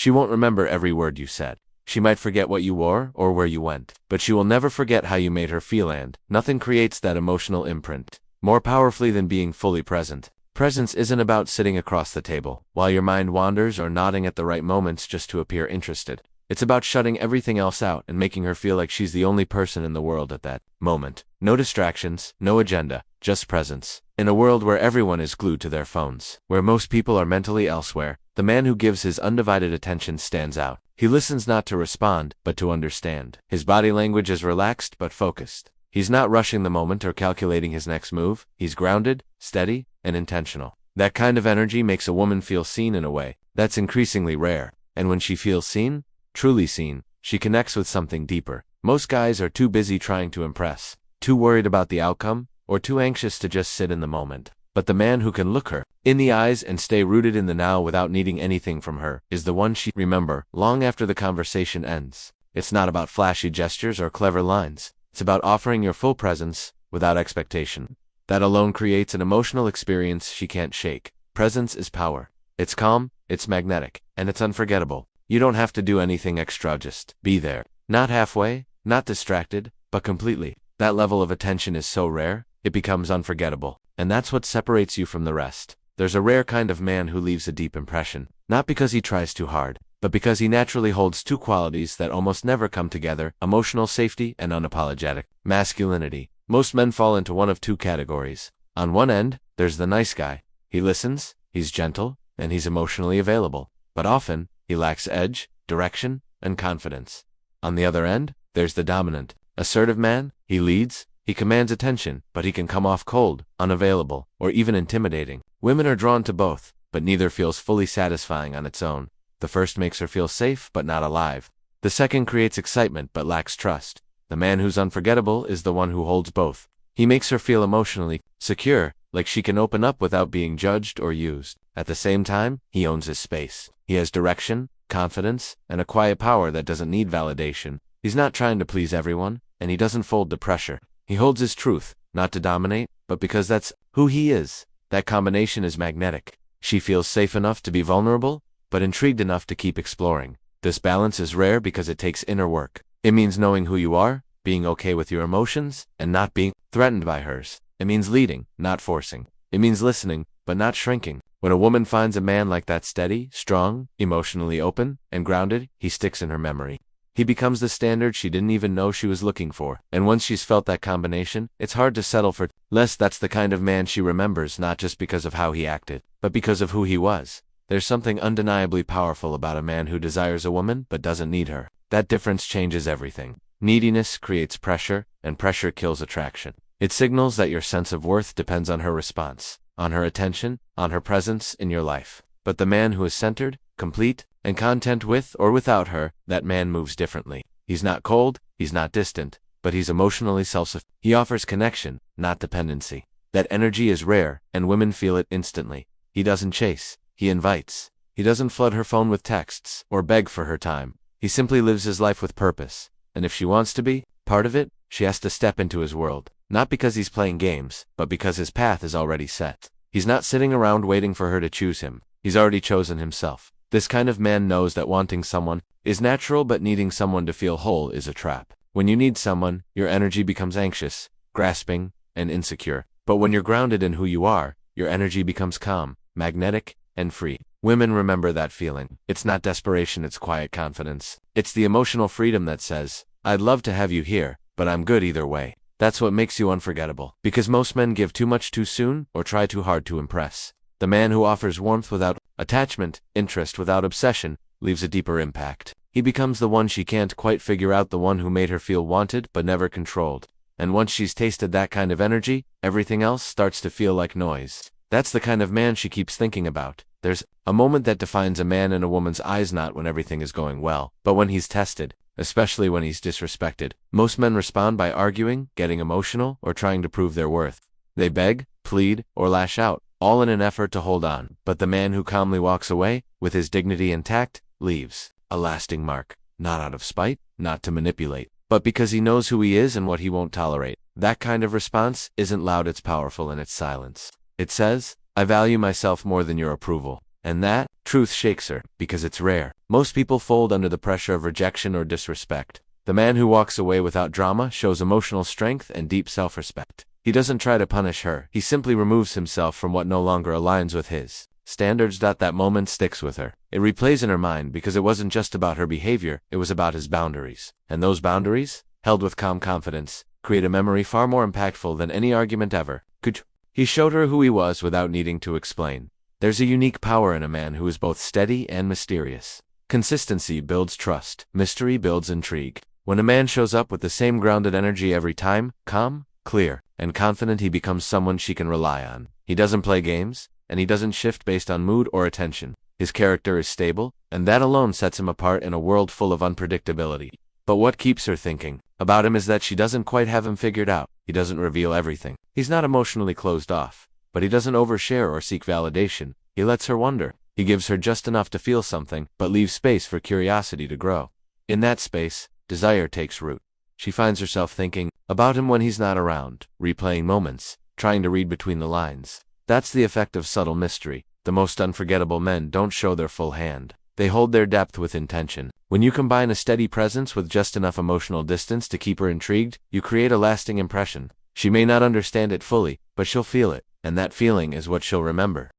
She won't remember every word you said. She might forget what you wore or where you went, but she will never forget how you made her feel, and nothing creates that emotional imprint more powerfully than being fully present. Presence isn't about sitting across the table while your mind wanders or nodding at the right moments just to appear interested. It's about shutting everything else out and making her feel like she's the only person in the world at that moment. No distractions, no agenda, just presence. In a world where everyone is glued to their phones, where most people are mentally elsewhere, the man who gives his undivided attention stands out. He listens not to respond, but to understand. His body language is relaxed but focused. He's not rushing the moment or calculating his next move. He's grounded, steady, and intentional. That kind of energy makes a woman feel seen in a way that's increasingly rare. And when she feels seen, truly seen, she connects with something deeper. Most guys are too busy trying to impress, too worried about the outcome, or too anxious to just sit in the moment. But the man who can look her in the eyes and stay rooted in the now without needing anything from her is the one she remember long after the conversation ends. It's not about flashy gestures or clever lines. It's about offering your full presence without expectation. That alone creates an emotional experience she can't shake. Presence is power. It's calm, it's magnetic, and it's unforgettable. You don't have to do anything extra, just be there. Not halfway, not distracted, but completely. That level of attention is so rare, it becomes unforgettable. And that's what separates you from the rest. There's a rare kind of man who leaves a deep impression, not because he tries too hard, but because he naturally holds two qualities that almost never come together: emotional safety and unapologetic masculinity. Most men fall into one of two categories. On one end, there's the nice guy. He listens, he's gentle, and he's emotionally available. But often, he lacks edge, direction, and confidence. On the other end, there's the dominant, assertive man. He leads, he commands attention, but he can come off cold, unavailable, or even intimidating. Women are drawn to both, but neither feels fully satisfying on its own. The first makes her feel safe but not alive. The second creates excitement but lacks trust. The man who's unforgettable is the one who holds both. He makes her feel emotionally secure, like she can open up without being judged or used. At the same time, he owns his space. He has direction, confidence, and a quiet power that doesn't need validation. He's not trying to please everyone, and he doesn't fold to pressure. He holds his truth, not to dominate, but because that's who he is. That combination is magnetic. She feels safe enough to be vulnerable, but intrigued enough to keep exploring. This balance is rare because it takes inner work. It means knowing who you are, being okay with your emotions, and not being threatened by hers. It means leading, not forcing. It means listening, but not shrinking. When a woman finds a man like that, steady, strong, emotionally open, and grounded, he sticks in her memory. He becomes the standard she didn't even know she was looking for. And once she's felt that combination, it's hard to settle for less. That's the kind of man she remembers, not just because of how he acted, but because of who he was. There's something undeniably powerful about a man who desires a woman but doesn't need her. That difference changes everything. Neediness creates pressure, and pressure kills attraction. It signals that your sense of worth depends on her response, on her attention, on her presence in your life. But the man who is centered, complete, and content with or without her, that man moves differently. He's not cold, he's not distant, but he's emotionally self-sufficient. He offers connection, not dependency. That energy is rare, and women feel it instantly. He doesn't chase, he invites. He doesn't flood her phone with texts, or beg for her time. He simply lives his life with purpose. And if she wants to be part of it, she has to step into his world. Not because he's playing games, but because his path is already set. He's not sitting around waiting for her to choose him. He's already chosen himself. This kind of man knows that wanting someone is natural, but needing someone to feel whole is a trap. When you need someone, your energy becomes anxious, grasping, and insecure. But when you're grounded in who you are, your energy becomes calm, magnetic, and free. Women remember that feeling. It's not desperation, it's quiet confidence. It's the emotional freedom that says, I'd love to have you here, but I'm good either way. That's what makes you unforgettable. Because most men give too much too soon, or try too hard to impress. The man who offers warmth without attachment, interest without obsession, leaves a deeper impact. He becomes the one she can't quite figure out, the one who made her feel wanted but never controlled. And once she's tasted that kind of energy, everything else starts to feel like noise. That's the kind of man she keeps thinking about. There's a moment that defines a man in a woman's eyes, not when everything is going well, but when he's tested, especially when he's disrespected. Most men respond by arguing, getting emotional, or trying to prove their worth. They beg, plead, or lash out, all in an effort to hold on. But the man who calmly walks away, with his dignity intact, leaves a lasting mark. Not out of spite, not to manipulate, but because he knows who he is and what he won't tolerate. That kind of response isn't loud, it's powerful in its silence. It says, I value myself more than your approval. And that truth shakes her, because it's rare. Most people fold under the pressure of rejection or disrespect. The man who walks away without drama shows emotional strength and deep self-respect. He doesn't try to punish her, he simply removes himself from what no longer aligns with his standards. That moment sticks with her. It replays in her mind because it wasn't just about her behavior, it was about his boundaries. And those boundaries, held with calm confidence, create a memory far more impactful than any argument ever could. He showed her who he was without needing to explain. There's a unique power in a man who is both steady and mysterious. Consistency builds trust. Mystery builds intrigue. When a man shows up with the same grounded energy every time, calm, clear, and confident, he becomes someone she can rely on. He doesn't play games, and he doesn't shift based on mood or attention. His character is stable, and that alone sets him apart in a world full of unpredictability. But what keeps her thinking about him is that she doesn't quite have him figured out. He doesn't reveal everything. He's not emotionally closed off, but he doesn't overshare or seek validation. He lets her wonder. He gives her just enough to feel something, but leaves space for curiosity to grow. In that space, desire takes root. She finds herself thinking about him when he's not around, replaying moments, trying to read between the lines. That's the effect of subtle mystery. The most unforgettable men don't show their full hand. They hold their depth with intention. When you combine a steady presence with just enough emotional distance to keep her intrigued, you create a lasting impression. She may not understand it fully, but she'll feel it, and that feeling is what she'll remember.